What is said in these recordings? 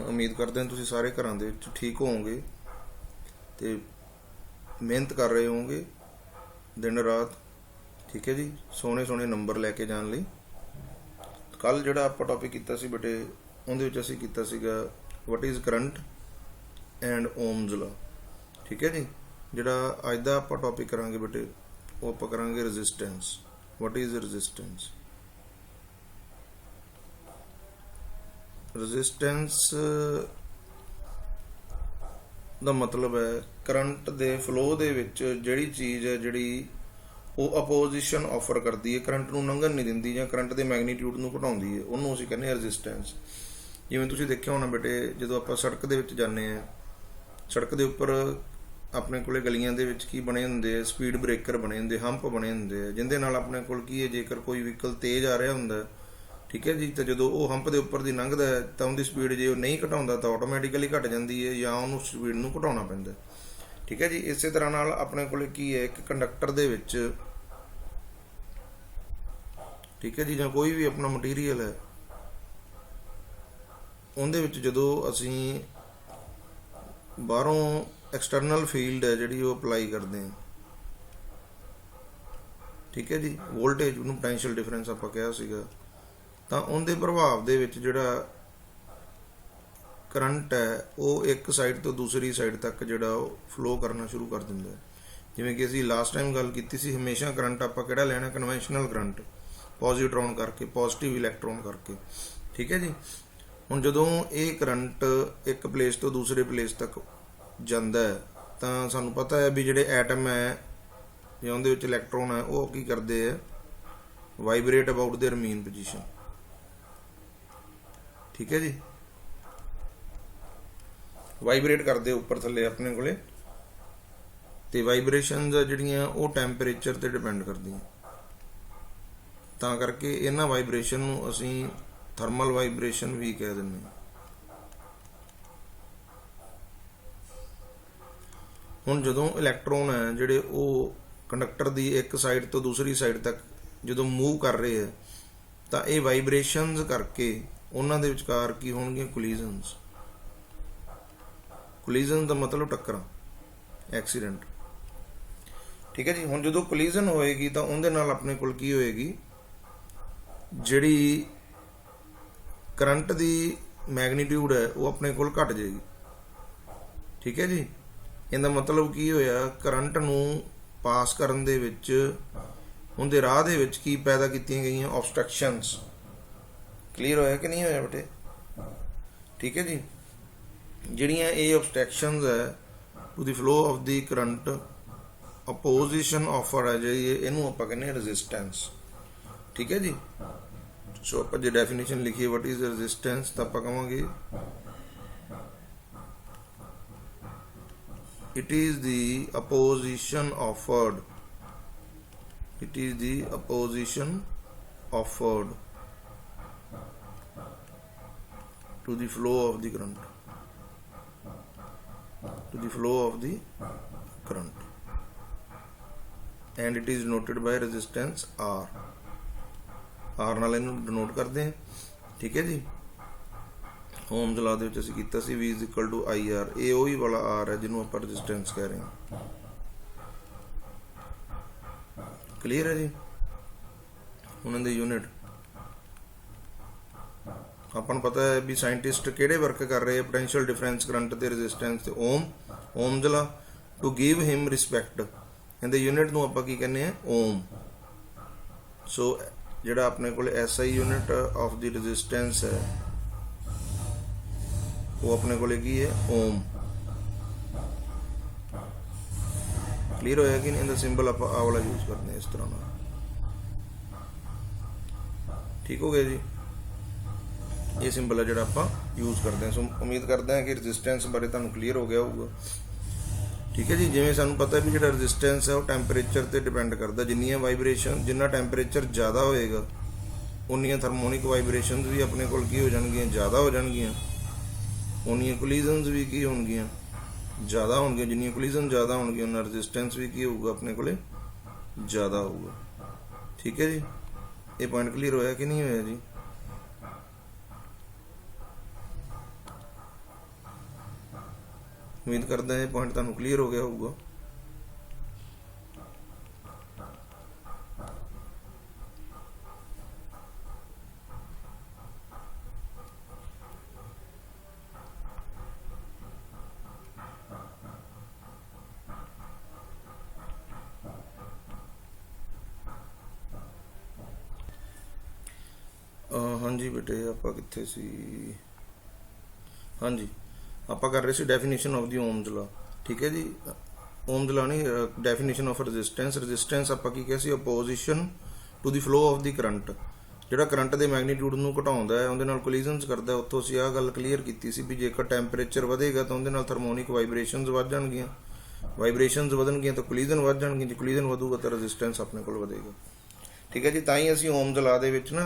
उम्मीद करते हैं तुसीं सारे घरां दे विच ठीक होवोगे ते मेहनत कर रहे होवोगे दिन रात। ठीक है जी, सोहणे सोहणे नंबर लैके जाण लई। कल जिहड़ा आपां टॉपिक कीता सी बेटे, उहदे विच असीं कीता सीगा what is current and Ohm's law. ठीक है जी, जिहड़ा अज दा आपां टॉपिक करांगे बेटे, वो आपां करांगे resistance. What is resistance? Resistance ਦਾ मतलब है करंट दे फ्लो दे विच जिहड़ी चीज़ है जिहड़ी वो अपोजिशन ऑफर करती है, करंट नूं लंघण नहीं दिंदी जां करंट दे मैगनीट्यूड नूं घटाउंदी है, ਉਹਨੂੰ ਅਸੀਂ ਕਹਿੰਦੇ ਹਾਂ रजिस्टेंस। जिवें तुसीं देखिया होना बेटे, ਜਦੋਂ ਆਪਾਂ सड़क ਦੇ ਵਿੱਚ ਜਾਂਦੇ ਆ, सड़क ਦੇ ਉੱਪਰ ਆਪਣੇ ਕੋਲੇ ਗਲੀਆਂ ਦੇ ਵਿੱਚ ਕੀ ਬਣੇ ਹੁੰਦੇ ਆ, ਸਪੀਡ ਬ੍ਰੇਕਰ ਬਣੇ ਹੁੰਦੇ, ਹੰਪ ਬਣੇ ਹੁੰਦੇ ਆ, ਜਿੰਦੇ ਨਾਲ ਆਪਣੇ ਕੋਲ ਕੀ ਹੈ, ਜੇਕਰ ਕੋਈ ਵਹੀਕਲ ਤੇਜ਼ ਆ ਰਿਹਾ ਹੁੰਦਾ, ठीक है जी, तो जो वो हंप के उपर की लंघदा है तो उनकी स्पीड जो नहीं घटाउंदा तो ऑटोमैटिकली घट जाती है या उन्होंने स्पीड नूं घटाउणा पैंदा। ठीक है जी, इस तरह नाल अपने कोले की है एक कंडक्टर दे विच, ठीक है जी, जां कोई भी अपना मटीरियल है, उहदे विच जदों असीं बाहरों एक्सटर्नल फील्ड है जिहड़ी वो अप्लाई करते हैं, ठीक है जी, वोल्टेज उहनूं पोटैंशियल डिफरेंस आपां कहा सीगा, तो उनके प्रभाव दे विच जिहड़ा करंट है वो एक साइड तो दूसरी साइड तक जिहड़ा फ्लो करना शुरू कर दिंदा है। जिवें कि असीं लास्ट टाइम गल कीती सी, हमेशा करंट आपां किहड़ा लैणा, कन्वेंशनल करंट, पॉजिट्रॉन करके, पॉजिटिव इलैक्ट्रॉन करके। ठीक है जी, हुण जदों ये करंट एक प्लेस तो दूसरे प्लेस तक जांदा है तो सानूं पता है भी जिहड़े एटम है जां उहदे विच इलैक्ट्रॉन है वो की करदे है, vibrate about their mean position. ठीक है जी, वाइब्रेट करते उपर थले अपने कोले, ते वाइब्रेशन जिहड़ियां वो टैंपरेचर ते डिपेंड करदियां, तां करके इन्हां वाइब्रेशन नूं असीं थर्मल वाइब्रेशन भी कह दिंदे हां। हुण जदों इलैक्ट्रॉन है जिहड़े वो कंडक्टर दी एक साइड तो दूसरी साइड तक जदों मूव कर रहे हैं तो ये वाइब्रेशनस करके उन्हां दे विचकार की होणगीਆਂ कोलिजनस। कोलिजन का मतलब टक्कर, एक्सीडेंट। ठीक है जी, हुण जदों कोलिजन होएगी तो उहदे नाल अपने कोल की होएगी, जिहड़ी करंट दी मैगनीट्यूड है वो अपने कोल घट जाएगी। ठीक है जी, इहदा मतलब की होया, करंट नूं पास करन दे विच उहदे राह दे विच की पैदा कीतीਆਂ गईਆਂ, ऑब्स्ट्रक्शनस। क्लीयर होया कि नहीं होया बेटे? ठीक है जी, जिहड़ियां ये ऑब्स्ट्रक्शनस है to the flow of the current, opposition offer है जी, इहनूं आपां कहने रजिस्टेंस। ठीक है जी, सो आपां जे डेफिनेशन लिखीए वट इज रजिस्टेंस तो आपां कहांगे it is the opposition offered, it is the opposition offered to the flow of the current, to the flow of the current, and it is noted by resistance R। R नाल इहनूं denote करते हैं। ठीक है जी, Ohm's law दे विच असीं कीता सी V is equal to IR, ये वही वाला R है जिन्हों आपां रजिस्टेंस कह रहे हैं। क्लीयर है जी, उन्हां दी यूनिट अपन पता है भी साइंटिस्ट किहड़े वर्क कर रहे हैं, पोटैंशियल डिफरेंस करंट ते रजिस्टेंस ते ohm, Ohm's law. To give him respect, इहदे यूनिट नूं आपां की कहने आ, ओम। सो जिहड़ा अपने कोल SI unit of the resistance है वो अपने कोल की है, ओम। क्लीयर होया कि नहीं? इहदा सिंबल आपां आ वाला यूज करते हैं इस तरह नाल। ठीक हो गया जी, ये सिंबल है जो आप यूज़ करते हैं। सो उम्मीद करते हैं कि रजिस्टेंस बारे तुहानूं क्लीयर हो गया होगा। ठीक है जी, जिवें सानूं पता है भी जो रजिस्टेंस है वो टैंपरेचर पर डिपेंड करता, जिन्नियां वाइब्रेशन, जिन्ना टैंपरेचर ज़्यादा होएगा उन्नियां थर्मोनिक वाइब्रेशन भी अपने कोल की हो जाणगियां, ज़्यादा हो जाणगियां, उन्नियां कोलिजनस भी की होणगियां, ज़्यादा होणगियां। जिन्नियां कोलिजन ज़्यादा होणगियां उन्ना रजिस्टेंस भी की होऊगा अपने कोले ज़्यादा होऊगा। ठीक है जी, ये पॉइंट क्लीयर होया कि नहीं होया जी? उम्मीद करदा ये पॉइंट तुहानूं क्लीयर हो गया होगा। हाँ जी बेटे, ਆਪਾਂ ਕਿੱਥੇ ਸੀ? हाँ जी, ਆਪਾਂ ਕਰ ਰਹੇ ਸੀ ਡੈਫੀਨੇਸ਼ਨ ਆਫ ਦੀ ਓਮਸ ਲਾ। ਠੀਕ ਹੈ ਜੀ, ਓਮਸ ਲਾ ਨਹੀਂ, ਡੈਫੀਨੇਸ਼ਨ ਆਫ ਰੈਜ਼ਿਸਟੈਂਸ। ਰੈਜ਼ਿਸਟੈਂਸ ਆਪਾਂ ਕੀ ਕਿਹਾ ਸੀ? Opposition to the flow of the current. ਜਿਹੜਾ ਕਰੰਟ ਦੇ ਮੈਗਨੀਟਿਊਡ ਨੂੰ ਘਟਾਉਂਦਾ ਹੈ, ਉਹਦੇ ਨਾਲ ਕੋਲੀਜ਼ਨਸ ਕਰਦਾ। ਉੱਥੋਂ ਅਸੀਂ ਆਹ ਗੱਲ ਕਲੀਅਰ ਕੀਤੀ ਸੀ ਵੀ ਜੇਕਰ ਟੈਂਪਰੇਚਰ ਵਧੇਗਾ ਤਾਂ ਉਹਦੇ ਨਾਲ ਥਰਮੋਨਿਕ ਵਾਈਬ੍ਰੇਸ਼ਨਸ ਵੱਧ ਜਾਣਗੀਆਂ, ਵਾਈਬ੍ਰੇਸ਼ਨਸ ਵਧਣਗੀਆਂ ਤਾਂ ਕੋਲੀਜ਼ਨ ਵੱਧ ਜਾਣਗੀਆਂ, ਜੇ ਕੋਲੀਜ਼ਨ ਵਧੂਗਾ ਤਾਂ ਰੈਜ਼ਿਸਟੈਂਸ ਆਪਣੇ ਕੋਲ ਵਧੇਗਾ। ਠੀਕ ਹੈ ਜੀ, ਤਾਂ ਹੀ ਅਸੀਂ ਓਮਸ ਲਾ ਦੇ ਵਿੱਚ ਨਾ,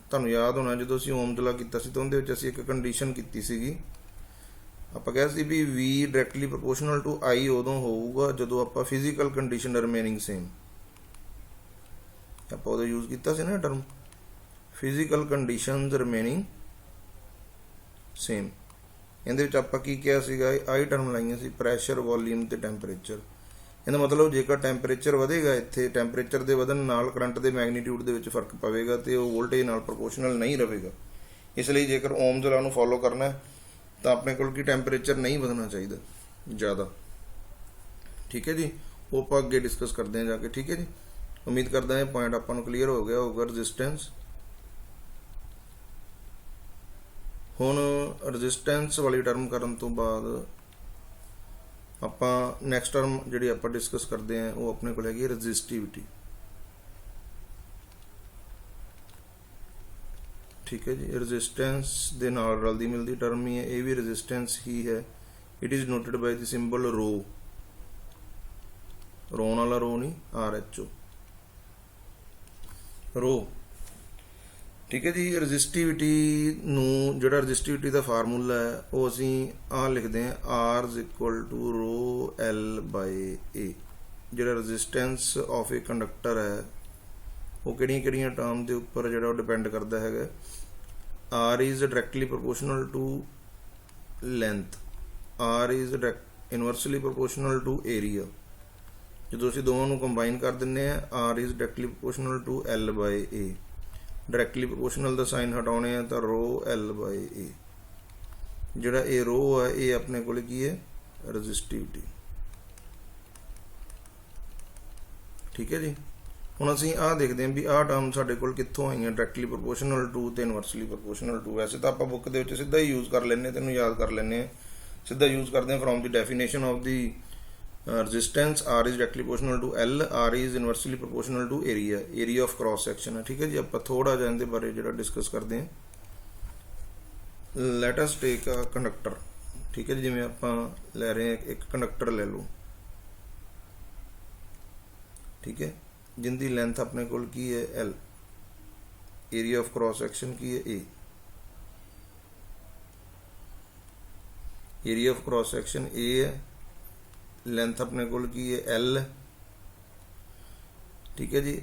ਤੁਹਾਨੂੰ ਯਾਦ ਹੋਣਾ ਜਦੋਂ ਅਸੀਂ ਓਮਸ ਲਾ ਕੀਤਾ ਸੀ ਤਾਂ ਉਹਦੇ ਵਿੱਚ ਅਸੀਂ ਇੱਕ ਕੰਡੀਸ਼ਨ ਕੀਤੀ ਸੀਗੀ। ਆਪਾਂ ਕਿਹਾ ਸੀ ਵੀ V directly proportional to I ਉਦੋਂ ਹੋਊਗਾ ਜਦੋਂ ਆਪਾਂ ਫਿਜ਼ੀਕਲ ਕੰਡੀਸ਼ਨ ਰਿਮੇਨਿੰਗ ਸੇਮ। ਆਪਾਂ ਉਦੋਂ ਯੂਜ਼ ਕੀਤਾ ਸੀ ਨਾ term physical conditions remaining same. ਇਹਦੇ ਵਿੱਚ ਆਪਾਂ ਕੀ ਕਿਹਾ ਸੀਗਾ? I ਟਰਮ ਲਾਈਆਂ ਸੀ, ਪ੍ਰੈਸ਼ਰ, ਵੋਲੀਅਮ ਤੇ ਟੈਂਪਰੇਚਰ। ਇਹਦਾ ਮਤਲਬ ਜੇਕਰ ਟੈਂਪਰੇਚਰ ਵਧੇਗਾ, ਇੱਥੇ ਟੈਂਪਰੇਚਰ ਦੇ ਵਧਣ ਨਾਲ ਕਰੰਟ ਦੇ ਮੈਗਨੀਟਿਊਡ ਦੇ ਵਿੱਚ ਫਰਕ ਪਵੇਗਾ ਤੇ ਉਹ ਵੋਲਟੇਜ ਨਾਲ ਪ੍ਰੋਪੋਰਸ਼ਨਲ ਨਹੀਂ ਰਹੇਗਾ। ਇਸ ਲਈ ਜੇਕਰ ਓਮਸ ਲਾ ਨੂੰ ਫੋਲੋ ਕਰਨਾ ਹੈ ਤਾਂ ਆਪਣੇ ਕੋਲ ਕੀ ਟੈਂਪਰੇਚਰ ਨਹੀਂ ਵਧਣਾ ਚਾਹੀਦਾ ਜ਼ਿਆਦਾ। ਠੀਕ ਹੈ ਜੀ, ਉਹ ਆਪਾਂ ਅੱਗੇ ਡਿਸਕਸ ਕਰਦੇ ਹਾਂ ਜਾ ਕੇ। ਠੀਕ ਹੈ ਜੀ, ਉਮੀਦ ਕਰਦਾ ਇਹ ਪੁਆਇੰਟ ਆਪਾਂ ਨੂੰ ਕਲੀਅਰ ਹੋ ਗਿਆ ਹੋਊਗਾ। ਰੈਜ਼ਿਸਟੈਂਸ, ਹੁਣ ਰੈਜ਼ਿਸਟੈਂਸ ਵਾਲੀ ਟਰਮ ਕਰਨ ਤੋਂ ਬਾਅਦ ਆਪਾਂ ਨੈਕਸਟ ਟਰਮ ਜਿਹੜੀ ਆਪਾਂ ਡਿਸਕਸ ਕਰਦੇ ਹਾਂ ਉਹ ਆਪਣੇ ਕੋਲ ਹੈਗੀ ਰੈਜ਼ਿਸਟਿਵਿਟੀ। ਠੀਕ ਹੈ ਜੀ, ਰੈਜ਼ਿਸਟੈਂਸ ਦੇ ਨਾਲ ਰਲਦੀ ਮਿਲਦੀ ਟਰਮ ਹੀ ਹੈ, ਇਹ ਵੀ ਰੈਜ਼ਿਸਟੈਂਸ ਹੀ ਹੈ। It is noted by the symbol ਰੋ, ਰੋਣ ਵਾਲਾ ਰੋ ਨਹੀਂ, RHO, ਰੋ। ਠੀਕ ਹੈ ਜੀ, ਰੈਜ਼ਿਸਟਿਵਿਟੀ ਨੂੰ, ਜਿਹੜਾ ਰੈਜ਼ਿਸਟਿਵਿਟੀ ਦਾ ਫਾਰਮੂਲਾ ਹੈ ਉਹ ਅਸੀਂ ਆਹ ਲਿਖਦੇ ਹਾਂ, R is equal to rho L by A। ਜਿਹੜਾ ਰੈਜ਼ਿਸਟੈਂਸ ਆਫ ਏ ਕੰਡਕਟਰ ਹੈ ਉਹ ਕਿਹੜੀਆਂ ਟਰਮ ਦੇ ਉੱਪਰ ਜਿਹੜਾ ਉਹ ਡਿਪੈਂਡ ਕਰਦਾ ਹੈਗਾ? R is directly proportional to length, R is inversely proportional to area। ਜਦੋਂ ਅਸੀਂ ਦੋਵਾਂ ਨੂੰ ਕੰਬਾਈਨ ਕਰ ਦਿੰਦੇ ਆ, R is directly proportional to L by A। Directly proportional ਦਾ ਸਾਈਨ ਹਟਾਉਣੇ ਆ ਤਾਂ ਰੋ L by A। ਜਿਹੜਾ ਇਹ ਰੋ ਹੈ ਇਹ ਆਪਣੇ ਕੋਲ ਕੀ ਹੈ? ਰੈਜ਼ਿਸਟਿਵਿਟੀ। ਠੀਕ ਹੈ ਜੀ, ਹੁਣ ਅਸੀਂ ਆਹ ਦੇਖਦੇ ਹਾਂ ਵੀ ਆਹ ਟਰਮ ਸਾਡੇ ਕੋਲ ਕਿੱਥੋਂ ਆਈਆਂ? ਡਾਇਰੈਕਟਲੀ ਪ੍ਰੋਪੋਰਸ਼ਨਲ ਟੂ ਤੇ ਇਨਵਰਸਲੀ ਪ੍ਰੋਪੋਰਸ਼ਨਲ ਟੂ। ਵੈਸੇ ਤਾਂ ਆਪਾਂ ਬੁੱਕ ਦੇ ਵਿੱਚ ਸਿੱਧਾ ਹੀ ਯੂਜ਼ ਕਰ ਲੈਂਦੇ, ਤੈਨੂੰ ਯਾਦ ਕਰ ਲੈਂਦੇ, ਸਿੱਧਾ ਯੂਜ਼ ਕਰਦੇ ਹਾਂ from the definition of the resistance। R is directly proportional to L, R is inversely proportional to area of cross section है। ठीक है जी, ਆਪਾਂ ਥੋੜਾ ਜਿਹਾ ਇਹਦੇ ਬਾਰੇ ਜਿਹੜਾ ਡਿਸਕਸ ਕਰਦੇ ਹਾਂ। let us take a conductor। ਠੀਕ ਹੈ ਜੀ, ਜਿਵੇਂ ਆਪਾਂ ਲੈ ਰਹੇ ਹਾਂ ਇੱਕ ਕੰਡਕਟਰ ਲੈ ਲਓ। ਠੀਕ ਹੈ, ਜਿੰਦੀ ਲੈਂਥ ਆਪਣੇ ਕੋਲ ਕੀ ਹੈ? L, area of cross section ਕੀ ਹੈ? A। Area of cross section A ਹੈ, ਲੈਂਥ ਆਪਣੇ ਕੋਲ ਕੀ ਹੈ? L। ਠੀਕ ਹੈ ਜੀ,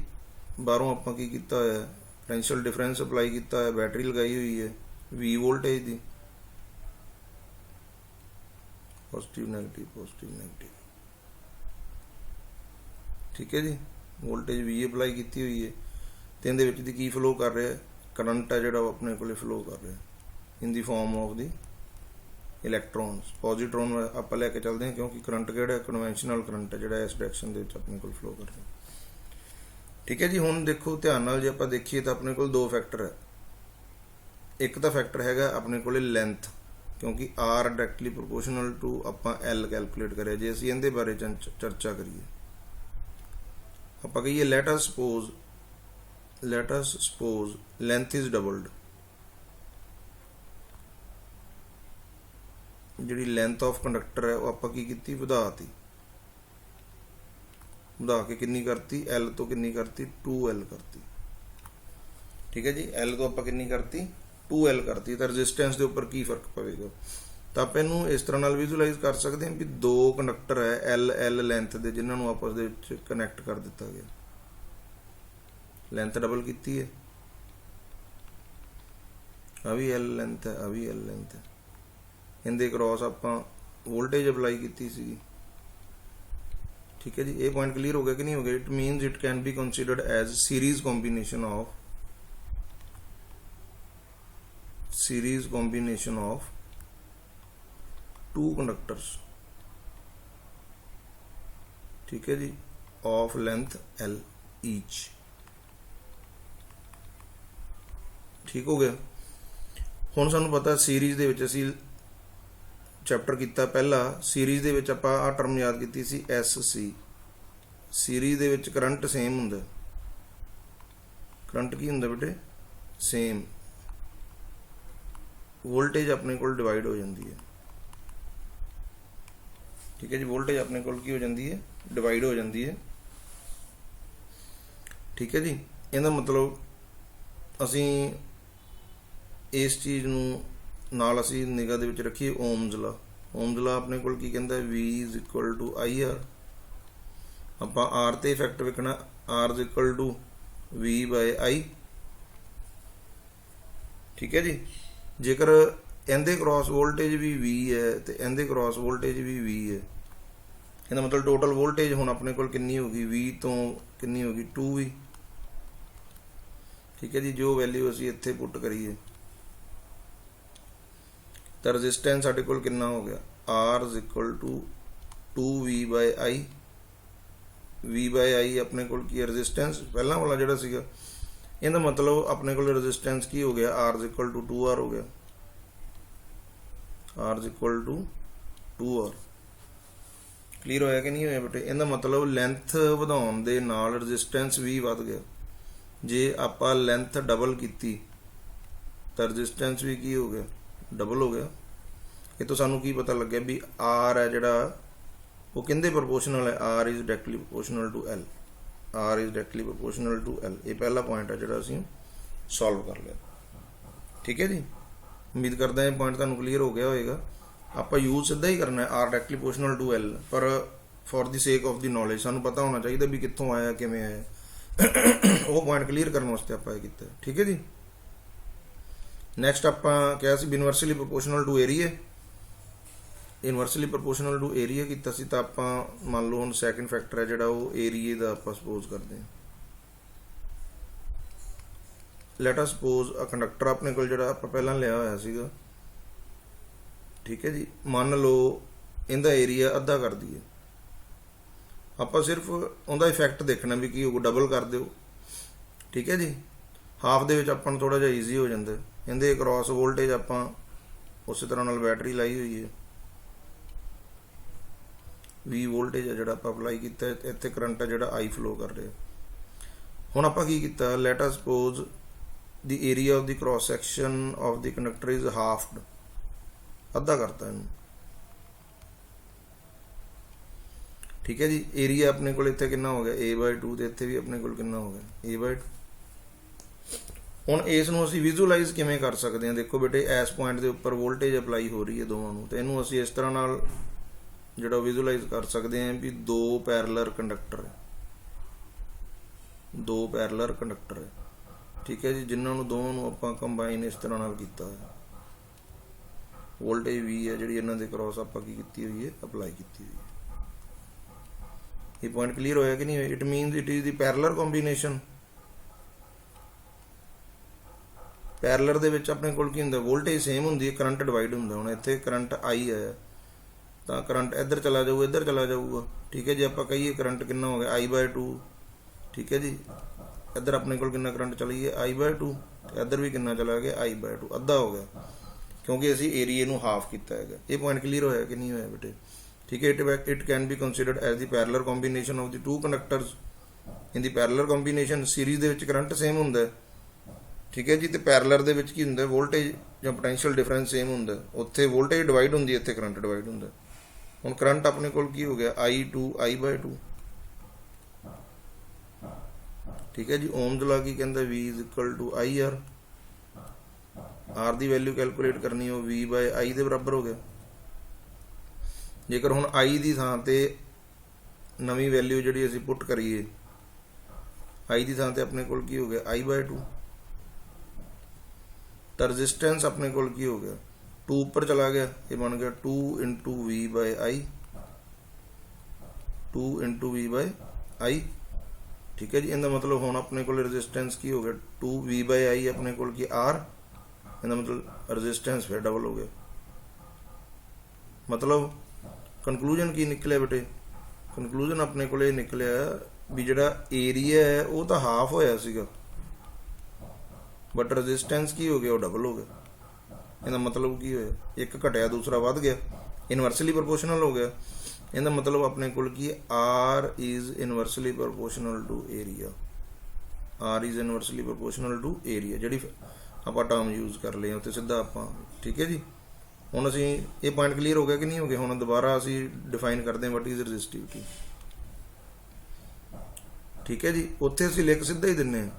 ਬਾਹਰੋਂ ਆਪਾਂ ਕੀ ਕੀਤਾ ਹੋਇਆ? ਪੋਟੈਂਸ਼ੀਅਲ ਡਿਫਰੈਂਸ ਅਪਲਾਈ ਕੀਤਾ ਹੋਇਆ, ਬੈਟਰੀ ਲਗਾਈ ਹੋਈ ਹੈ V ਵੋਲਟੇਜ ਦੀ, ਪੋਜ਼ਿਟਿਵ ਨੈਗੇਟਿਵ, ਪੋਜ਼ਿਟਿਵ ਨੈਗੇਟਿਵ। ਠੀਕ ਹੈ ਜੀ, ਵੋਲਟੇਜ V ਅਪਲਾਈ ਕੀਤੀ ਹੋਈ ਹੈ ਤੇ ਇਹਦੇ ਵਿੱਚ ਦੀ ਕੀ ਫਲੋ ਕਰ ਰਿਹਾ? ਕਰੰਟ ਹੈ ਜਿਹੜਾ ਉਹ ਆਪਣੇ ਕੋਲੇ ਫਲੋ ਕਰ ਰਿਹਾ ਇਨ ਦੀ ਫਾਰਮ ਆਫ ਦੀ ਇਲੈਕਟ੍ਰੋਨਸ। ਪੋਜ਼ਿਟਰੋਨ ਆਪਾਂ ਲੈ ਕੇ ਚੱਲਦੇ ਹਾਂ ਕਿਉਂਕਿ ਕਰੰਟ ਕਿਹੜਾ? ਕਨਵੈਨਸ਼ਨਲ ਕਰੰਟ ਹੈ ਜਿਹੜਾ ਇਸ ਡਾਇਰੈਕਸ਼ਨ ਦੇ ਵਿੱਚ ਆਪਣੇ ਕੋਲ ਫਲੋ ਕਰ ਰਿਹਾ। ਠੀਕ ਹੈ ਜੀ, ਹੁਣ ਦੇਖੋ ਧਿਆਨ ਨਾਲ, ਜੇ ਆਪਾਂ ਦੇਖੀਏ ਤਾਂ ਆਪਣੇ ਕੋਲ ਦੋ ਫੈਕਟਰ ਹੈ। ਇੱਕ ਤਾਂ ਫੈਕਟਰ ਹੈਗਾ ਆਪਣੇ ਕੋਲੇ ਲੈਂਥ, ਕਿਉਂਕਿ R ਡਾਇਰੈਕਟਲੀ ਪ੍ਰੋਪੋਰਸ਼ਨਲ ਟੂ ਆਪਾਂ L ਕੈਲਕੂਲੇਟ ਕਰਿਆ। ਜੇ ਅਸੀਂ ਇਹਦੇ ਬਾਰੇ ਚਰਚਾ ਕਰੀਏ, ਆਪਾਂ ਕਹੀਏ let us suppose length is doubled। ਜਿਹੜੀ ਲੈਂਥ ਆਫ ਕੰਡਕਟਰ ਹੈ ਉਹ ਆਪਾਂ ਕੀ ਕੀਤੀ? ਵਧਾਤੀ। ਵਧਾ ਕੇ ਕਿੰਨੀ ਕਰਤੀ? L ਤੋਂ ਕਿੰਨੀ ਕਰਤੀ? 2L ਕਰਤੀ। ਠੀਕ ਹੈ ਜੀ, L ਤੋਂ ਆਪਾਂ ਕਿੰਨੀ ਕਰਤੀ? 2L ਕਰਤੀ। ਤਾਂ ਰੈਜ਼ਿਸਟੈਂਸ ਦੇ ਉੱਪਰ ਕੀ ਫਰਕ ਪਵੇਗਾ? ਤਾਂ ਆਪਾਂ ਇਹਨੂੰ ਇਸ ਤਰ੍ਹਾਂ ਨਾਲ ਵਿਜ਼ੂਅਲਾਈਜ਼ ਕਰ ਸਕਦੇ ਹਾਂ ਵੀ ਦੋ ਕੰਡਕਟਰ ਹੈ L ਲੈਂਥ ਦੇ, ਜਿਨ੍ਹਾਂ ਨੂੰ ਆਪਸ ਦੇ ਵਿੱਚ ਕਨੈਕਟ ਕਰ ਦਿੱਤਾ ਗਿਆ। ਲੈਂਥ ਡਬਲ ਕੀਤੀ ਹੈ, ਆ ਵੀ L ਲੈਂਥ ਹੈ, ਆ ਵੀ L ਲੈਂਥ ਹੈ। ਇਹਦੇ ਕ੍ਰੋਸ ਆਪਾਂ वोल्टेज अप्लाई की सी। ठीक है जी, ये पॉइंट क्लीयर हो गया कि नहीं हो गया? It means it can be considered as series combination of two conductors. ठीक है जी, ऑफ लेंथ L ईच। ठीक हो गया। हुण सानू पता सीरीज दे विच असीं चैप्टर किया पहला, सीरीज दे विच आपां आ टर्म याद की सी SC। सीरीज दे विच करंट सेम हुंदा, करंट की हुंदा बेटे? सेम। वोल्टेज अपने कोल डिवाइड हो जाती है। ठीक है जी, वोल्टेज अपने कोल की हो जाती है? डिवाइड हो जाती है। ठीक है जी, इहदा मतलब असीं इस चीज़ नूं नाल असीं निगाह दे विच रखीए ओम्स ला। ओम्स ला अपने कोल की कहंदा V is equal to IR। आपां R ते इफैक्ट वेखना, R is equal to V by I। ठीक है जी, जेकर इहदे क्रॉस वोल्टेज भी V है तो इहदे क्रॉस वोल्टेज भी V है, इहदा मतलब टोटल वोल्टेज हुण अपने कोल कितनी होगी? V तो कितनी होगी? 2V। ठीक है जी, जो वैल्यू असीं इत्थे पुट करिए तो रजिस्टेंस साडे कोल कितना हो गया? R is equal to 2V by I। V by I अपने कोल की रजिस्टेंस पहला वाला जिहड़ा सीगा, इहदा मतलब अपने कोल रजिस्टेंस की हो गया? R is equal to 2R हो गया। R is equal to 2R। Clear होया कि नहीं होया बेटे? इहदा मतलब लेंथ वधाउण दे नाल रजिस्टेंस भी वध गया। जे आपां लेंथ डबल की तो रजिस्टेंस भी की हो गया? डबल हो गया। ये तो सानू की पता लग गया भी R है जिहड़ा वो किहदे प्रोपोर्शनल है? R is directly proportional to L। R is directly proportional to L। ये पहला पॉइंट है जिहड़ा असीं सॉल्व कर लिया। ठीक है जी, उम्मीद करदा ये पॉइंट तुहानू क्लीयर हो गया होएगा। आपां यूज सीधा ही करना है R directly proportional to L, पर for the sake of the knowledge सानू पता होना चाहिए भी कित्थों आया किवें आया। वो पॉइंट क्लीयर करने वास्ते आपां ये कीता। ठीक है जी, नैक्सट आपां क्या सी? Inversely proportional to area. Inversely proportional to area कीता सी तां आपां मान लो हुण सैकेंड फैक्टर है जिहड़ा वो एरिए दा आपां सपोज करदे हां। Let us suppose a conductor अपने कोल जिहड़ा आपां पहलां लिया होया सीगा। ठीक है जी, मान लो इहदा एरिया अद्धा कर दईए, आपां सिर्फ उहदा इफैक्ट देखना भी की होगा, डबल कर दिओ। ठीक है जी, हाफ दे विच आपां नूं थोड़ा जिहा ईजी हो जांदा। इहदे क्रॉस वोल्टेज आपां उस तरह नाल बैटरी लाई हुई है, V वोल्टेज है जिहड़ा आपां अप्लाई कीता, इत्थे करंट है जिहड़ा I फ्लो कर रहा। हुण आपां की कीता? Let us suppose the area of the cross section of the conductor is halved. अद्धा करता इनू। ठीक है जी, एरिया अपने को इत्थे कितना हो गया? A/2। तो इत्थे भी अपने को कितना हो गया? A/2। हुण इस नूं असीं विजुअलाइज किवें कर सकते हैं? देखो बेटे, इस पॉइंट के उपर वोल्टेज अप्लाई हो रही है दोवां नूं, तो इहनूं असीं इस तरह नाल जिहड़ा विजुअलाइज कर सकते हैं भी दो पैरेलल कंडक्टर है, दो पैरेलल कंडक्टर है। ठीक है जी, जिन्हां नूं दोवां नूं आपां कंबाइन इस तरह नाल कीता है। वोल्टेज V है जिहड़ी इन्हां दे क्रॉस आपां की कीती हुई है? अप्लाई कीती हुई है। ये पॉइंट क्लीयर होया कि नहीं होया? It means it is the parallel combination. Parallel दे विच अपने कोल की हुंदा? वोल्टेज सेम हुंदी है, करंट डिवाइड हुंदा। हुण इत्थे करंट I है तो करंट इधर चला जाऊगा, इधर चला जाऊगा। ठीक है जी, आपां कहिए करंट कितना हो गया? I/2। ठीक है जी, इधर अपने कोल कितना करंट चली है? I/2। इधर भी कितना चला गया? I/2। अद्धा हो गया क्योंकि असीं एरिए नूं हाफ कीता है। ये पॉइंट क्लीयर होया कि नहीं होया बेटे? ठीक है, it can be considered as the parallel combination of the two conductors. In the parallel combination series दे विच करंट सेम हुंदा है। ठीक है जी, तो पैरेलल दे विच की हुंदा? वोल्टेज ਜਾਂ पोटेंशियल डिफरेंस सेम हुंदा, उत्थे वोल्टेज डिवाइड हुंदी, इत्थे करंट डिवाइड हुंदा। हुण करंट अपने कोल की हो गया? I/2। ठीक है जी, ओम्स ला की कहंदा? V is equal to IR। R की वैल्यू कैलकुलेट करनी हो V/I के बराबर हो गया। जेकर हुण I की थां ते नवीं वैल्यू जिहड़ी असीं पुट करिए, I की थां ते अपने कोल की हो गया? I/2। तो रजिस्टेंस अपने कोल की हो गया? 2 ऊपर चला गया, ये बन गया 2 into V by I, 2 into V by I. ठीक है जी, इहदा मतलब हुण अपने कोल रजिस्टेंस की हो गया 2 वी बाय आई अपने कोल की आर, इहदा मतलब रजिस्टेंस फिर डबल हो गया। मतलब कंकलूजन की निकलिया बेटे, कंकलूजन अपने को निकलिया भी जिहड़ा एरिया है वो तो हाफ होया सीगा, बट रजिस्टेंस की हो गया, वो डबल हो गया। इहदा मतलब की होया, एक घटिया दूसरा वध गया, इनवर्सली प्रोपोर्शनल हो गया। इहदा मतलब अपने कोल की R is inversely proportional to area, R is inversely proportional to area, जिहड़ी आपां टर्म यूज कर लिया उत्ते सीधा आपां। ठीक है जी, हुण असीं ये पॉइंट क्लीयर हो गया कि नहीं हो गया? हुण दोबारा असीं डिफाइन करते हैं वट इज रजिस्टिविटी। ठीक है जी, उत्थे असीं लिख सीधा ही दिन्ने हैं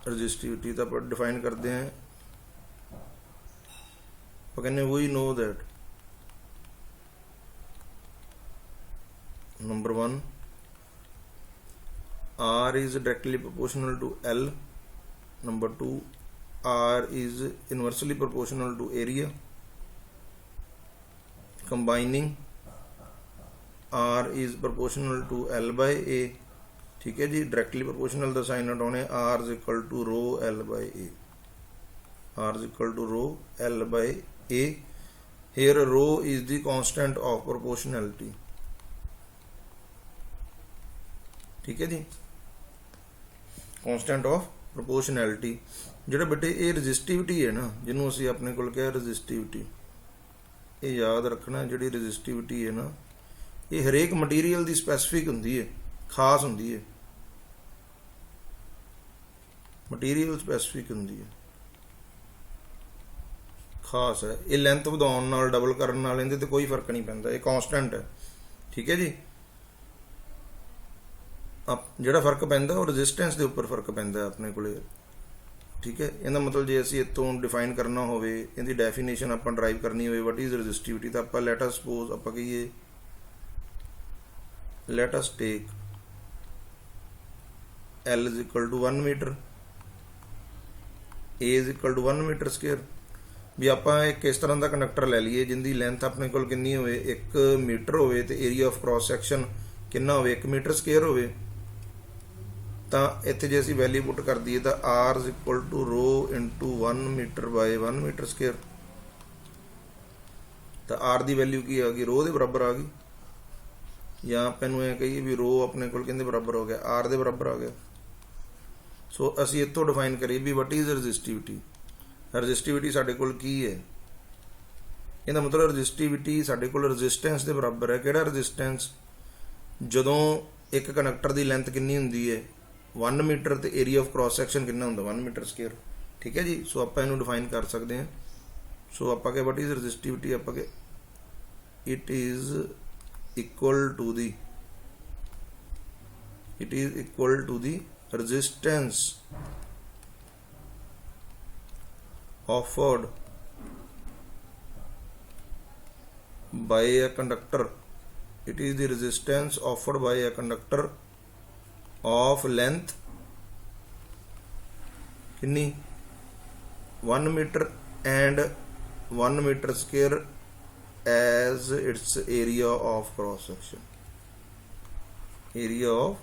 रजिस्टिविटी, तो आप डिफाइन करते हैं, वो कहने we know that number 1 R is directly proportional to L, number 2 R is inversely proportional to area, combining R is proportional to L by A। ठीक है जी, डायरेक्टली प्रोपोर्शनल का साइन हटाने, R is equal to rho L by A, R is equal to rho L by A। Here rho is the constant of proportionality। ठीक है जी, कॉन्सटेंट ऑफ प्रोपोर्शनैलिटी। ਜਿਹੜਾ बेटे ये रजिस्टिविटी है ना, जिन्हों असीं अपने कोल कहा रजिस्टिविटी, ये याद रखना, जिहड़ी रजिस्टिविटी है ना, ये हरेक मटीरियल की स्पैसीफिक हुंदी है, खास हुंदी है, मटीरियल स्पैसीफिक हुंदी है, खास है। ये लेंथ वधाउण नाल डबल करन नाल इहदे ते कोई फर्क नहीं पैंदा, ये कॉन्सटेंट है। ठीक है जी, ਜਿਹੜਾ फर्क पैंदा वो रजिस्टेंस के उपर फर्क पैंदा अपने को। ठीक है, इहदा मतलब जे असीं इत्थों डिफाइन करना होवे, इहदी डेफिनेशन आपां ड्राइव करनी होवे वट इज रजिस्टिविटी, तो आपां लेट अस सपोज आपां कहिए, let us take L is equal to 1 metre, A is equal to 1 metre square. भी आपां एक इस तरह का कंडक्टर लै लीए जिंदी लेंथ अपने कोल कितनी होवे, 1 मीटर होवे, ते एरिया ऑफ क्रॉस सैक्शन कितना होवे, 1 मीटर स्केयर होवे। तो इत्थे जे असीं वैल्यू पुट कर दईए तो R is equal to rho into 1 metre by 1 metre square. तो R की वैल्यू की आ गई, रो के बराबर आ गई, या आपनूं ऐ कहिए भी रो अपने कोल किहदे बराबर हो गया, R के बराबर आ गया। सो असीं इत्थों डिफाइन करिए भी वट इज रजिस्टिविटी। रजिस्टिविटी साडे कोल की है, इहदा मतलब रजिस्टिविटी साडे कोल रजिस्टेंस के बराबर है। किहड़ा रजिस्टेंस? जदों एक कंडक्टर की लेंथ कितनी हुंदी है 1 मीटर, तो एरिया ऑफ क्रॉस सैक्शन कितना हुंदा 1 मीटर स्केयर। ठीक है जी, सो आपां इहनूं डिफाइन कर सकते हैं। सो आपां कह वट इज रजिस्टिविटी, आपां कह it is equal to the, it is equal to the resistance offered by a conductor, it is the resistance offered by a conductor of length कितनी 1 metre and 1 metre square as its area of cross section, area of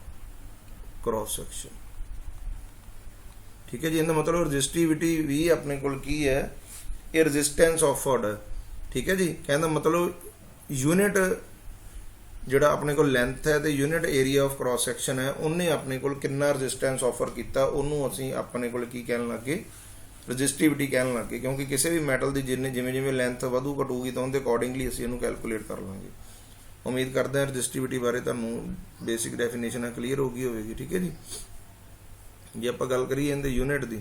cross section. ठीक है जी, इहदा मतलब resistivity भी अपने कोल की है, ये रजिस्टेंस ऑफर्ड है। ठीक है जी, कहना मतलब यूनिट जिहड़ा अपने कोल लेंथ है तो unit area of cross section है, उन्हें अपने कोल कितना रजिस्टेंस ऑफर किया, उन्होंने असीं अपने कोल की कहन लग गए, रजिस्टिविटी कहन लग गए। क्योंकि किसी भी मैटल की जिन्हें जिमें जिमें लेंथ वधू घटूगी तो उनके अकॉर्डिंगली असीं इहनूं कैलकुलेट कर लांगे। उम्मीद करते हैं रजिस्टिविटी बारे तुहानूं बेसिक डेफिनेशन क्लीयर हो गई होगी। ठीक है जी, जे आपां गल करिए इहदे यूनिट की,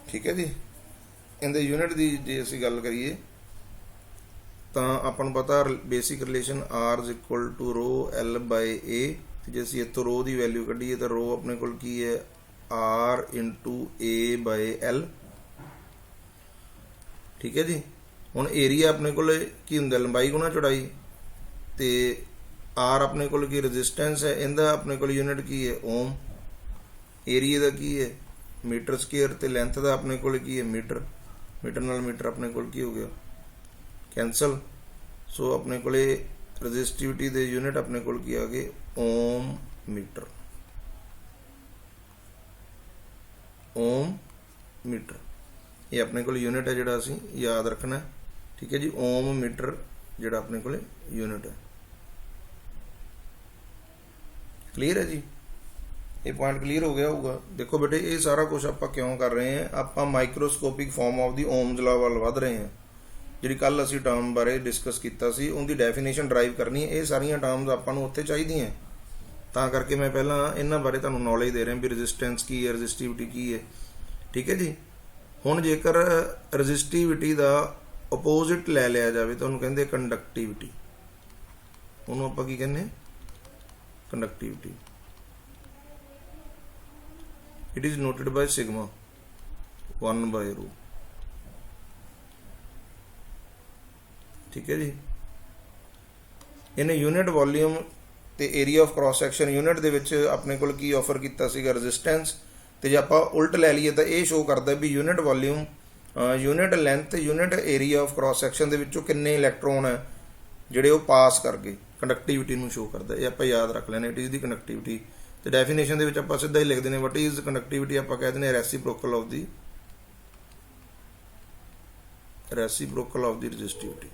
ठीक है जी, इहदे यूनिट की जे असीं गल करिए तो आपां नूं पता basic relation R is equal to rho L by A। जे असीं इत्थों रो की वैल्यू कढ़ीए तो रो अपने कोल की है R into A by L। ठीक है जी, हुण एरिया अपने को की हुंदा लंबाई गुणा चौड़ाई, तो आर अपने कोल की रजिस्टेंस है, इनका अपने कोल यूनिट की है ओम, एरिए का की है मीटर स्केयर, तो लेंथ का अपने कोल की है मीटर, मीटर नाल मीटर अपने कोल की हो गया कैंसल। सो अपने को रजिस्टिविटी के यूनिट अपने कोल की आ गए ओम मीटर, ओम मीटर ये अपने को यूनिट है जोड़ा असी याद रखना है। ठीक है जी, ओम मीटर जोड़ा अपने को यूनिट है। क्लीयर है जी, ये पॉइंट क्लीयर हो गया होगा। देखो बेटे ये सारा कुछ आप क्यों कर रहे हैं, आप microscopic form of the Ohm's law वाल वध रहे हैं। जी कल असी टर्म बारे डिस्कस किया सी, उनकी डेफिनेशन ड्राइव करनी है, ये सारिया टर्म्स आपां नूं उत्थे चाहिए, तां करके मैं पहला इन्हां बारे तुहानूं नॉलेज दे रहा भी रजिस्टेंस की है, रजिस्टिविटी की है। ठीक है जी, हुण जेकर रजिस्टिविटी का अपोजिट लै लिया जाए तो उन्होंने कहते कंडक्टिविटी, उन्होंने आपां की कहने conductivity. It is noted by sigma 1/रूट। ठीक है जी, इन्हें यूनिट वॉल्यूम ते area of cross section unit दे विच अपने कोल की ऑफर किया सीगा रजिस्टेंस, तो जे आपां उल्ट लै लीए तो यह शो करता भी unit volume, unit length, unit area of cross section दे विचों किन्ने इलैक्ट्रॉन है जिहड़े वो पास कर गए, कंडक्टिविटी नूं शो करता। ये आपां याद रख लेना, इट इज़ दी कंडक्टिविटी। तो डेफिनेशन दे विच आपां सीधा ही लिख देने वट इज़ कंडक्टिविटी, आपां कह देने reciprocal of the, reciprocal of the resistivity.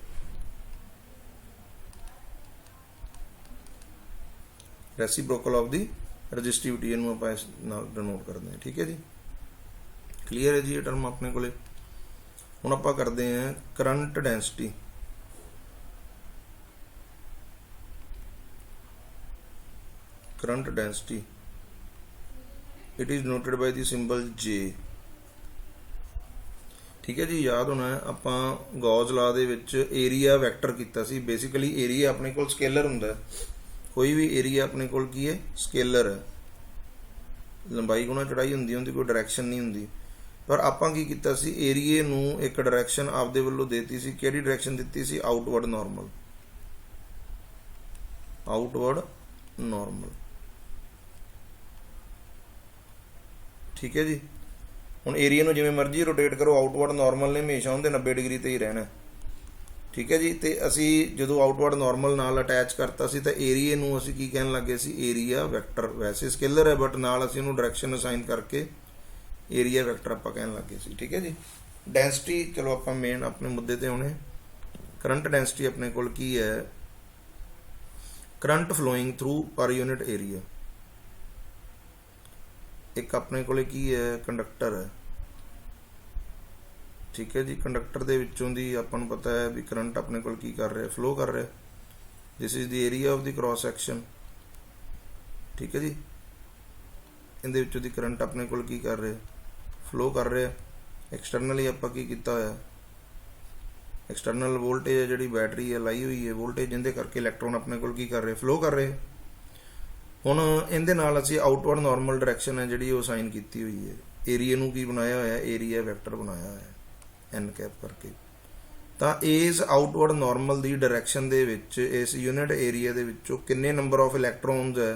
Reciprocal of the resistivity इनू आप इस नाल डिनोट करते हैं। ठीक है जी, क्लीयर है जी ये टर्म अपने को। हुण आपां करते हैं current density. Current density it is noted by the symbol J। ठीक है जी, याद होना है आपां Gauss law they which area vector कीता सी। बेसिकली एरिया अपने कोल स्केलर हुंदा है, कोई भी एरिया अपने कोल की है स्केलर है, लंबाई गुणा चौड़ाई हुंदी, उनकी कोई डायरैक्शन नहीं हुंदी। पर आपां की कीता सी, एरिए नूं एक डायरैक्शन आपदे वल्लों देती सी। किहड़ी डायरैक्शन दित्ती सी? Outward normal, outward normal. ठीक है जी, हुण एरिए नूं जिवें मर्जी रोटेट करो, आउटवर्ड नॉर्मल ने हमेशा उहदे 90 डिग्री ते ही रहना। ठीक है जी, तो असी जो आउटवर्ड नॉर्मल नाल अटैच करता सी तो एरिए नूं असी की कहन लगे सी? Area vector. वैसे स्केलर है बट नाल असी उहनूं डायरैक्शन असाइन करके एरिया वैक्टर आपां कहन लगे सी। ठीक है जी, डेंसिटी चलो आपां मेन अपने मुद्दे ते आउणे। करंट डेंसिटी अपने कोल की है? Current flowing through per unit area. एक अपने कोले की है कंडक्टर है। ठीक है जी, कंडक्टर दे विचों दी आपां नूं पता है भी करंट अपने कोल की कर रहा है? फ्लो कर रहा है। This is the area of the cross section. ठीक है जी, इहदे विचों दी करंट अपने कोल की कर रहा है? फ्लो कर रहा है। एक्सटर्नली आपां की कीता होया? एक्सटर्नल वोल्टेज है जिहड़ी बैटरी है लाई हुई है, वोल्टेज जिहदे करके इलैक्ट्रॉन अपने कोल की कर रहे? फ्लो कर रहे। हुण इहदे नाल असीं आउटवर्ड नॉर्मल डायरैक्शन है जिहड़ी वो साइन कीती हुई है। एरिए नूं की बनाया होया? एरिया वैक्टर बनाया होया एन कैप करके। तो इस आउटवर्ड नॉर्मल की डायरैक्शन दे विच इस यूनिट एरिया दे विचों किन्ने नंबर ऑफ इलैक्ट्रॉन्स है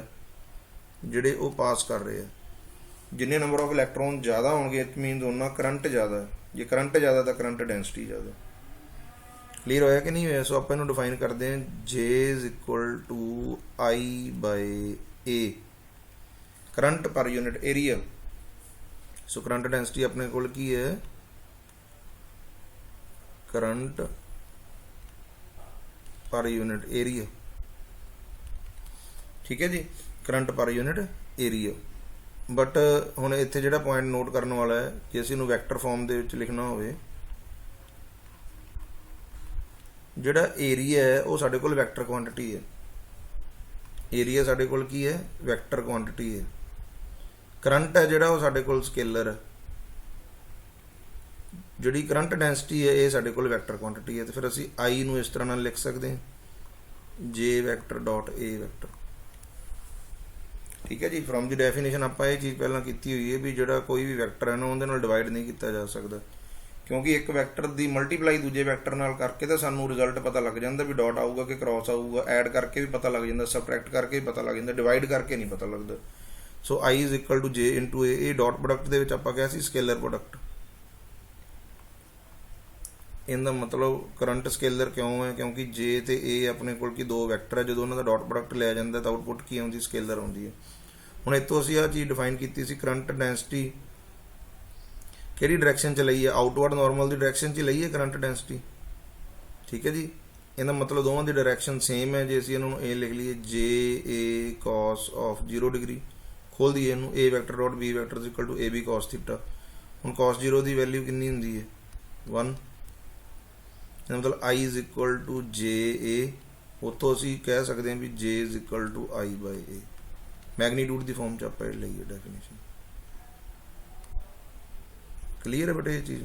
जिहड़े वो पास कर रहे हैं? जिन्ने नंबर ऑफ इलैक्ट्रॉन ज़्यादा होणगे इट मीन उन्ना करंट ज़्यादा है। जे करंट ज़्यादा तो करंट डेंसिटी ज़्यादा। क्लीयर होया कि नहीं होया? सो आप इन्हूं डिफाइन करते हैं J is equal to I/A current per unit area. So current density अपने कोल की है? Current per unit area. ठीक है जी, current per unit area. But हुण इत्थे जिहड़ा पॉइंट नोट करने वाला है कि असीं नूं वैक्टर फॉर्म दे विच लिखना होवे, जिहड़ा एरिया है वो साडे कोल वैक्टर क्वांटिटी है। एरिया साडे कोल की है? वैक्टर क्वांटिटी है। करंट है जिहड़ा वो साडे कोल स्केलर है। जिहड़ी करंट डेंसिटी है ये साडे कोल वैक्टर क्वांटिटी है। तो फिर असीं आई नूं इस तरह नाल लिख सकते हैं J vector dot A vector. ठीक है जी, फ्रॉम दी डेफिनेशन आपां ये चीज़ पहलां कीती हुई है भी जिहड़ा कोई भी वैक्टर है ना उहदे नाल डिवाइड नहीं किया जा सकता। क्योंकि एक वैक्टर की मल्टीप्लाई दूजे वैक्टर नाल करके तो सानू रिजल्ट पता लग जाता भी डॉट आऊगा कि क्रॉस आऊगा, ऐड करके भी पता लग जाता, सबट्रैक्ट करके भी पता लग जाता, डिवाइड करके नहीं पता लगता। So I is equal to J into A dot product के आपां कहा सी स्केलर प्रोडक्ट। इनका मतलब करंट स्केलर क्यों है, क्योंकि जे ते ए अपने कोल की दो वैक्टर है, जो उन्होंने डॉट प्रोडक्ट लिया जाता तो आउटपुट की आती स्केलर आती है। हुण इत्थों असीं आह चीज़ डिफाइन की सी करंट डेंसिटी किहड़ी डायरैक्शन च लई है, आउटवर्ड नॉर्मल की डायरैक्शन च लई है करंट डेंसिटी। ठीक है जी, इहदा मतलब दोवां दी डायरैक्शन सेम है। जे असीं इन्हां नूं ए लिख लीए J A cos of 0 degree, खोल दीए इनू A vector dot B vector is equal to A B cos theta. हुण कॉस 0 की वैल्यू कितनी हुंदी है 1, मतलब I is equal to J A. उत्थों असीं कह सकते हैं भी J is equal to I by A, magnitude की फॉर्म च आपां लईए डेफिनेशन। क्लीयर है बेटे ये चीज़?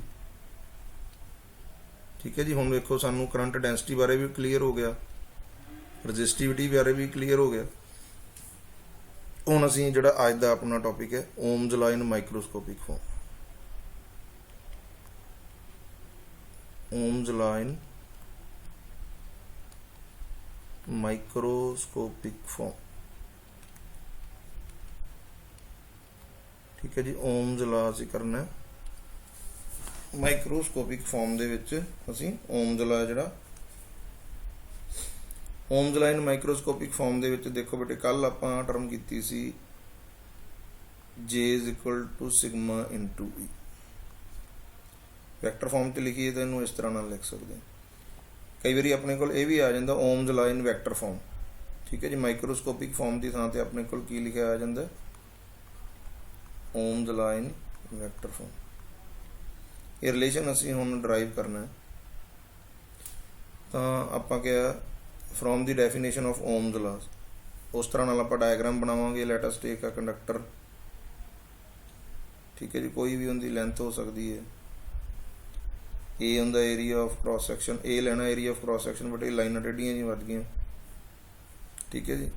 ठीक है जी। हुण देखो सानू करंट डेंसिटी बारे भी क्लीयर हो गया, रजिस्टिविटी बारे भी क्लीयर हो गया। हुण असीं जिहड़ा अज दा अपना टॉपिक है ohms law in microscopic form. Ohms law in microscopic form. ठीक है जी, ओम्स लॉ असीं करना है माइक्रोस्कोपिक फॉर्म दे विच। असीं ओम्स लॉ जिहड़ा Ohm's law in microscopic form दे विच देखो बेटे कल आपां टर्म कीती सी J is equal to sigma into E. Vector form च लिखीए तो इनू इस तरह नाल लिख सकते हैं। कई बारी अपने कोल ये भी आ जाता Ohm's law in vector form. ठीक है जी, माइक्रोस्कोपिक फॉर्म की थां ते अपने कोल की लिखा आ जाता Ohm's law in vector form. ये रिलेशन असीं हुण डराइव करना है। तो आपां क्या from the definition of Ohm's law उस तरह नाल आपां डायग्राम बनावांगे। Let us take a conductor. ठीक है जी, कोई भी उनकी लेंथ हो सकती है। ए उनका एरिया ऑफ क्रॉस सैक्शन, ए लेना area of cross section, but ये लाइनां टेढ़ियां जी वध गई। ठीक है जी,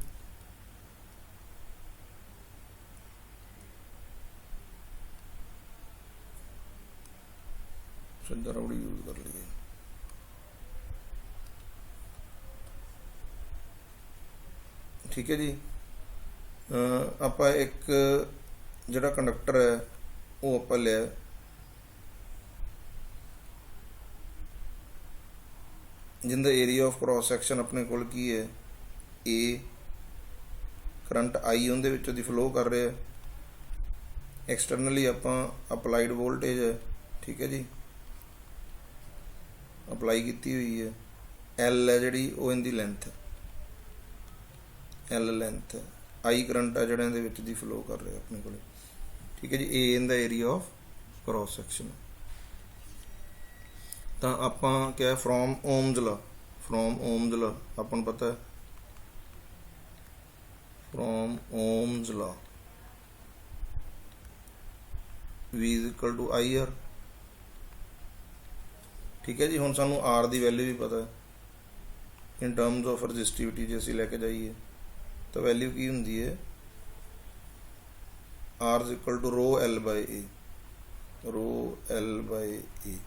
सीधा रबड़ी यूज कर लीए। ठीक है जी, आपां एक जिहड़ा कंडक्टर है वो आपां लिया जिंदा एरिया ऑफ क्रॉस सैक्शन अपने कोल की है ए, करंट आई उहदे विचों दी फ्लो कर रहा है। एक्सटर्नली आपां अपलाइड वोल्टेज है। ठीक है जी, अपलाई की हुई है। एल है जी वो इनकी लेंथ है, एल लेंथ है। आई करंट है जोड़ा इहदे फ्लो कर रहा है अपने को। ठीक है जी, A in the area of cross section. तो आपां क्या from Ohm's law, from Ohm's law आपां पता है from Ohm's law V is equal to I R. ठीक है जी, हुण सानू आर की वैल्यू भी पता है इन टर्म्स ऑफ रजिस्टिविटी। जो असीं लैके जाइए तो वैल्यू की हुंदी है R is equal to rho L by A, rho L by A.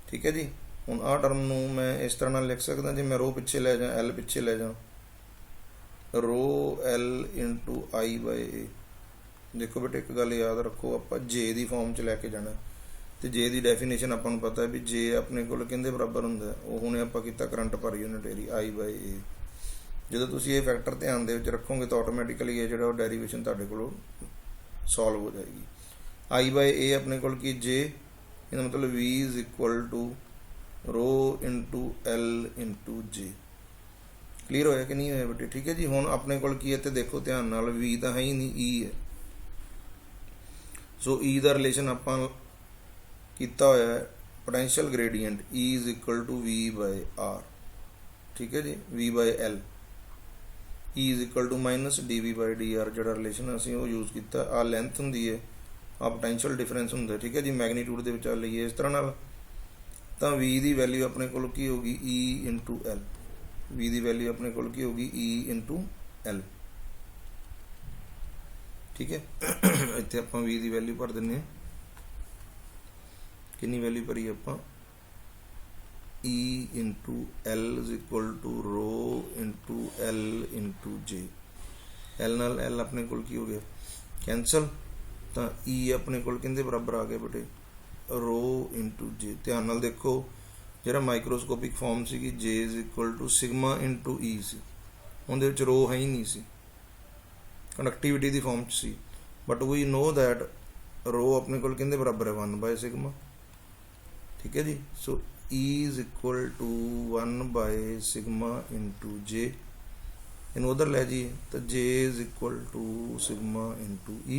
ठीक है जी, हुण आ टर्म नूं मैं इस तरह नाल लिख सकदा जी, मैं रो पिछे लै जा एल पिछे लै जा, rho L into I by ए। देखो बेटे एक गल याद रखो, आपां जे की फॉर्म च लैके जाना तो जे की डेफिनेशन आपां नूं पता है भी जे अपने कोल किहदे बराबर हुंदा है, वो हुणे आपां कीता current per unit area I by A. जो तुसीं ये फैक्टर ध्यान दे विच रखोगे तो ऑटोमैटिकली ये जो डेरीवेशन तुहाडे कोलों सॉल्व हो जाएगी। आई बाय ए अपने कोल की जे, इसका मतलब V is equal to rho into L into J. Clear होया कि नहीं होया बेटे? ठीक है जी, हुण अपने कोल की है तो देखो ध्यान नाल, वी तो है ही नहीं, ई है। सो ई का रिलेशन आपां कीता होया है potential gradient E is equal to V by R. ठीक है जी, V by L, E is equal to minus D V by D R. जो रिलेशन असीं वो यूज़ किया। आ लेंथ हुंदी है, आ पोटेंशियल डिफरेंस हुंदा है। ठीक है जी, मैगनीट्यूड दे विच आ लईए इस तरह नाल, तो वी की वैल्यू अपने कोल की होगी ई इंटू एल। वी की वैल्यू अपने कोल की होगी ई इंटू एल। ठीक है, इत्थे आपां वी की वैल्यू भर दिंदे ਕਿੰਨੀ ਵੈਲਿਊ ਭਰੀ ਆਪਾਂ E into L is equal to rho into L into J। L ਨਾਲ L ਆਪਣੇ ਕੋਲ ਕੀ ਹੋ ਗਿਆ ਕੈਂਸਲ, ਤਾਂ E ਆਪਣੇ ਕੋਲ ਕਿੰਦੇ ਬਰਾਬਰ ਆ ਗਿਆ ਬੇਟੇ rho into J। ਧਿਆਨ ਨਾਲ ਦੇਖੋ ਜਿਹੜਾ ਮਾਈਕਰੋਸਕੋਪਿਕ ਫਾਰਮ ਸੀਗੀ J is equal to sigma into E ਸੀ, ਉਹਦੇ ਵਿੱਚ ਰੋ ਹੈ ਹੀ ਨਹੀਂ ਸੀ, ਕੰਡਕਟਿਵਿਟੀ ਦੀ ਫਾਰਮ 'ਚ ਸੀ, ਬਟ ਵੀ ਨੋ ਦੈਟ ਰੋ ਆਪਣੇ ਕੋਲ ਕਿੰਦੇ ਬਰਾਬਰ ਹੈ 1/σ। ਠੀਕ ਹੈ ਜੀ। ਸੋ E is equal to 1/σ into J। ਇਹਨੂੰ ਉਧਰ ਲੈ ਜਾਈਏ ਤਾਂ J is equal to sigma into E।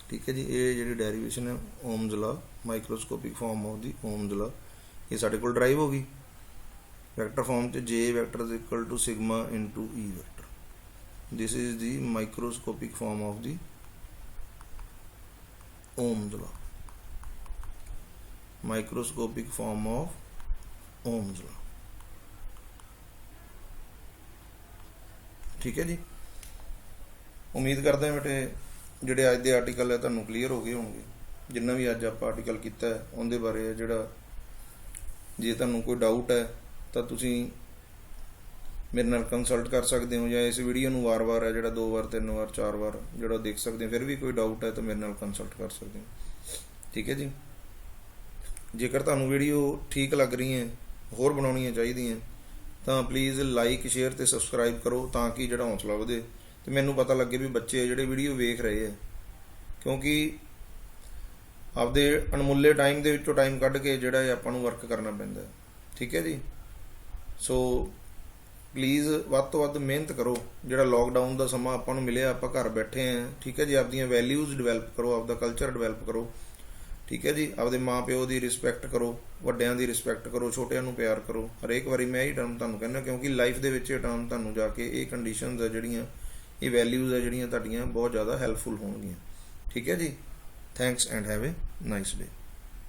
ਠੀਕ ਹੈ ਜੀ। ਇਹ ਜਿਹੜੀ ਡੈਰੀਵੇਸ਼ਨ ਹੈ ਓਮਜ਼ ਲਾ, ਮਾਈਕਰੋਸਕੋਪਿਕ ਫਾਰਮ ਆਫ ਦੀ ਓਮਜ਼ ਲਾ, ਇਹ ਸਾਡੇ ਕੋਲ ਡਰਾਈਵ ਹੋ ਗਈ ਵੈਕਟਰ ਫਾਰਮ 'ਚ। J vector is equal to sigma into E vector। this is the microscopic form of the Ohm's law, microscopic form of Ohm's law। ਠੀਕ ਹੈ ਜੀ। ਉਮੀਦ ਕਰਦੇ ਹਾਂ ਬੇਟੇ ਜਿਹੜੇ ਅੱਜ ਦੇ ਆਰਟੀਕਲ ਹੈ ਤੁਹਾਨੂੰ ਕਲੀਅਰ ਹੋ ਗਏ ਹੋਣਗੇ। ਜਿੰਨਾ ਵੀ ਅੱਜ ਆਪਾਂ ਆਰਟੀਕਲ ਕੀਤਾ ਹੈ ਉਹਦੇ ਬਾਰੇ ਜਿਹੜਾ ਜੇ ਤੁਹਾਨੂੰ ਕੋਈ ਡਾਊਟ ਹੈ ਤਾਂ ਤੁਸੀਂ ਮੇਰੇ ਨਾਲ ਕੰਸਲਟ ਕਰ ਸਕਦੇ ਹੋ, ਜਾਂ ਇਸ ਵੀਡੀਓ ਨੂੰ ਵਾਰ-ਵਾਰ ਹੈ ਜਿਹੜਾ 2 ਵਾਰ 3 ਵਾਰ 4 ਵਾਰ ਜਿਹੜਾ ਦੇਖ ਸਕਦੇ ਹੋ। ਫਿਰ ਵੀ ਕੋਈ ਡਾਊਟ ਹੈ ਤਾਂ ਮੇਰੇ ਨਾਲ ਕੰਸਲਟ ਕਰ ਸਕਦੇ ਹੋ। ਠੀਕ ਹੈ ਜੀ। ਜੇਕਰ ਤੁਹਾਨੂੰ ਵੀਡੀਓ ਠੀਕ ਲੱਗ ਰਹੀ ਹੈ, ਹੋਰ ਬਣਾਉਣੀਆਂ ਚਾਹੀਦੀਆਂ, ਤਾਂ ਪਲੀਜ਼ ਲਾਈਕ ਸ਼ੇਅਰ ਅਤੇ ਸਬਸਕ੍ਰਾਈਬ ਕਰੋ, ਤਾਂ ਕਿ ਜਿਹੜਾ ਹੌਸਲਾ ਵਧੇ ਅਤੇ ਮੈਨੂੰ ਪਤਾ ਲੱਗੇ ਵੀ ਬੱਚੇ ਜਿਹੜੇ ਵੀਡੀਓ ਵੇਖ ਰਹੇ ਹੈ, ਕਿਉਂਕਿ ਆਪਦੇ ਅਣਮੁੱਲੇ ਟਾਈਮ ਦੇ ਵਿੱਚੋਂ ਟਾਈਮ ਕੱਢ ਕੇ ਜਿਹੜਾ ਇਹ ਆਪਾਂ ਨੂੰ ਵਰਕ ਕਰਨਾ ਪੈਂਦਾ। ਠੀਕ ਹੈ ਜੀ। ਸੋ ਪਲੀਜ਼ ਵੱਧ ਤੋਂ ਵੱਧ ਮਿਹਨਤ ਕਰੋ। ਜਿਹੜਾ ਲੋਕਡਾਊਨ ਦਾ ਸਮਾਂ ਆਪਾਂ ਨੂੰ ਮਿਲਿਆ, ਆਪਾਂ ਘਰ ਬੈਠੇ ਹਾਂ। ਠੀਕ ਹੈ ਜੀ। ਆਪਦੀਆਂ ਵੈਲਿਊਜ਼ ਡਿਵੈਲਪ ਕਰੋ, ਆਪਦਾ ਕਲਚਰ ਡਿਵੈਲਪ ਕਰੋ। ਠੀਕ ਹੈ ਜੀ। ਆਪਦੇ ਮਾਂ ਪਿਓ ਦੀ ਰਿਸਪੈਕਟ ਕਰੋ, ਵੱਡਿਆਂ ਦੀ ਰਿਸਪੈਕਟ ਕਰੋ, ਛੋਟਿਆਂ ਨੂੰ ਪਿਆਰ ਕਰੋ। ਹਰੇਕ ਵਾਰੀ ਮੈਂ ਇਹੀ ਟਰਮ ਤੁਹਾਨੂੰ ਕਹਿੰਦਾ, ਕਿਉਂਕਿ ਲਾਈਫ ਦੇ ਵਿੱਚ ਇਹ ਟਰਮ ਤੁਹਾਨੂੰ ਜਾ ਕੇ ਇਹ ਕੰਡੀਸ਼ਨਸ ਆ ਜਿਹੜੀਆਂ, ਇਹ ਵੈਲਿਊਜ਼ ਆ ਜਿਹੜੀਆਂ ਤੁਹਾਡੀਆਂ ਬਹੁਤ ਜ਼ਿਆਦਾ ਹੈਲਪਫੁਲ ਹੋਣਗੀਆਂ। ਠੀਕ ਹੈ ਜੀ। Thanks and have A nice day.